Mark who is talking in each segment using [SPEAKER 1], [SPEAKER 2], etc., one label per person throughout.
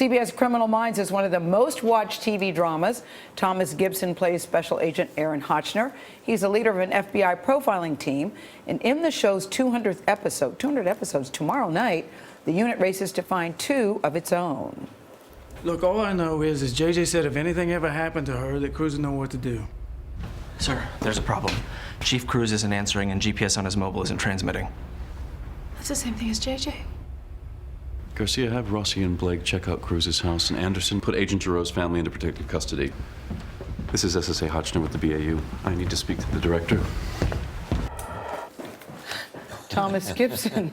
[SPEAKER 1] CBS Criminal Minds is one of the most watched TV dramas. Thomas Gibson plays Special Agent Aaron Hotchner. He's the leader of an FBI profiling team. And in the show's 200th episode, 200 episodes tomorrow night, the unit races to find two of its own.
[SPEAKER 2] Look, all I know is JJ said if anything ever happened to her, that Cruz would know what to do.
[SPEAKER 3] Sir, there's a problem. Chief Cruz isn't answering and GPS on his mobile isn't transmitting.
[SPEAKER 4] That's the same thing as JJ.
[SPEAKER 5] Garcia, have Rossi and Blake check out Cruz's house, and Anderson, put Agent Giroux's family into protective custody. This is SSA Hotchner with the BAU. I need to speak to the director.
[SPEAKER 1] Thomas Gibson,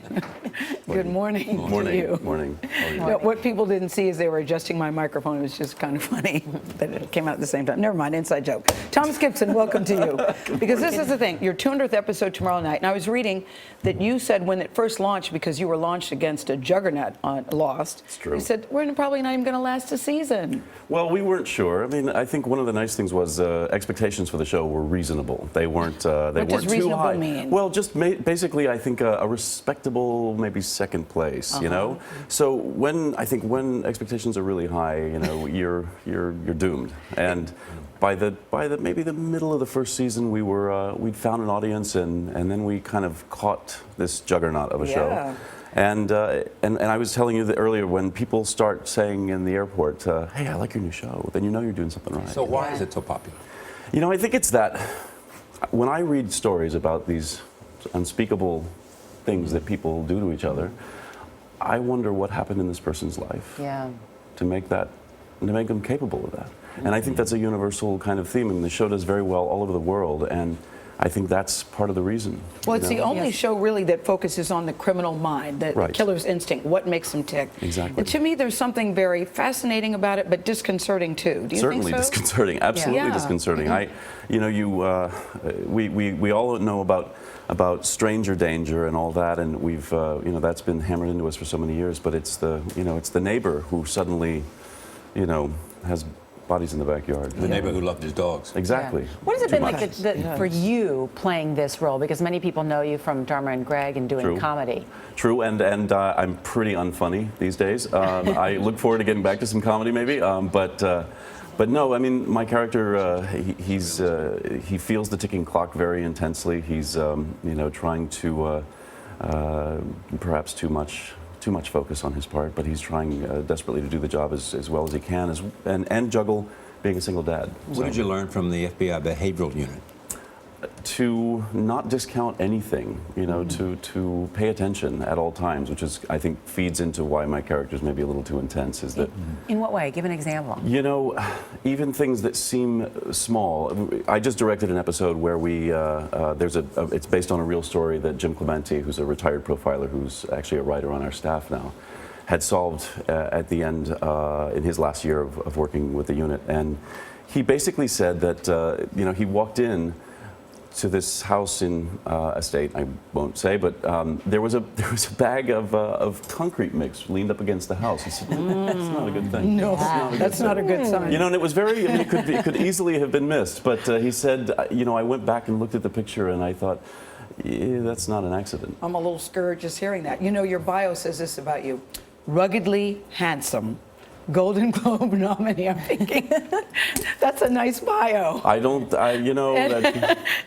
[SPEAKER 1] good morning to you.
[SPEAKER 5] Morning.
[SPEAKER 1] What people didn't see is they were adjusting my microphone. It was just kind of funny that it came out at the same time. Never mind, inside joke. Thomas Gibson, welcome to you. Because this is the thing, your 200th episode tomorrow night, and I was reading that you said when it first launched, because you were launched against a juggernaut on Lost,
[SPEAKER 5] It's true.
[SPEAKER 1] you said, we're probably not even going to last a season.
[SPEAKER 5] Well, we weren't sure. I mean, I think one of the nice things was expectations for the show were reasonable. They weren't. They
[SPEAKER 1] What does
[SPEAKER 5] weren't too
[SPEAKER 1] reasonable
[SPEAKER 5] high.
[SPEAKER 1] mean?
[SPEAKER 5] Well, just basically, I think a respectable, maybe second place. You know. So when expectations are really high, you know, you're doomed. And by maybe the middle of the first season, we'd found an audience, and then we kind of caught this juggernaut of a show. And I was telling you that earlier, when people start saying in the airport, hey, I like your new show, then you know you're doing something right.
[SPEAKER 6] So why is it so popular?
[SPEAKER 5] You know, I think it's that when I read stories about these unspeakable things that people do to each other, I wonder what happened in this person's life to make them capable of that. And I think that's a universal kind of theme, and the show does very well all over the world. And I think that's part of the reason.
[SPEAKER 1] Well, it's the only show really that focuses on the criminal mind, the killer's instinct, what makes him tick.
[SPEAKER 5] Exactly.
[SPEAKER 1] And to me, there's something very fascinating about it, but disconcerting too. Do you
[SPEAKER 5] Certainly
[SPEAKER 1] think so?
[SPEAKER 5] disconcerting, absolutely disconcerting. We all know about stranger danger and all that, and we've that's been hammered into us for so many years. But it's the neighbor who suddenly, has bodies in the backyard.
[SPEAKER 6] The neighbor who loved his dogs.
[SPEAKER 5] Exactly.
[SPEAKER 7] What has it been like for you playing this role? Because many people know you from Dharma and Greg and doing comedy.
[SPEAKER 5] True, and I'm pretty unfunny these days. I look forward to getting back to some comedy maybe, but no, I mean, my character, he feels the ticking clock very intensely. He's trying to perhaps too much focus on his part, but he's trying desperately to do the job as well as he can, and juggle being a single dad.
[SPEAKER 6] What did you learn from the FBI behavioral unit?
[SPEAKER 5] To not discount anything, to pay attention at all times, which is, I think, feeds into why my character's maybe a little too intense. Is that
[SPEAKER 7] in what way? Give an example.
[SPEAKER 5] Even things that seem small. I just directed an episode where it's based on a real story that Jim Clemente, who's a retired profiler, who's actually a writer on our staff now, had solved at the end in his last year of working with the unit. And he basically said that he walked in to this house in a state I won't say, but there was a bag of concrete mix leaned up against the house. He said, "That's not a good thing."
[SPEAKER 1] No, that's not a good sign.
[SPEAKER 5] And it was very. I mean, it could easily have been missed. But he said, I went back and looked at the picture, and I thought, that's not an accident.
[SPEAKER 1] I'm a little scared just hearing that. Your bio says this about you: ruggedly handsome. Golden Globe nominee. I'm thinking that's a nice bio.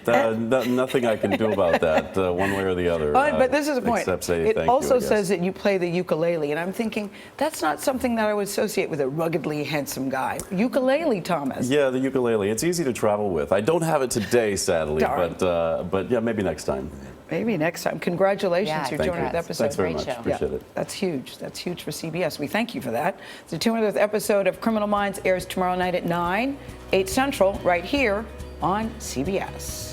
[SPEAKER 5] Nothing I can do about that one way or the other.
[SPEAKER 1] But this is the point.
[SPEAKER 5] Except say
[SPEAKER 1] it
[SPEAKER 5] thank you,
[SPEAKER 1] also
[SPEAKER 5] I guess.
[SPEAKER 1] says that you play the ukulele, and I'm thinking that's not something that I would associate with a ruggedly handsome guy. Ukulele, Thomas.
[SPEAKER 5] Yeah, the ukulele. It's easy to travel with. I don't have it today, sadly, but yeah, maybe next time.
[SPEAKER 1] Maybe next time. Congratulations, your 200th episode.
[SPEAKER 5] Thanks very much. Appreciate it.
[SPEAKER 1] That's huge. That's huge for CBS. We thank you for that. The 200th episode of Criminal Minds airs tomorrow night at 9, 8 Central, right here on CBS.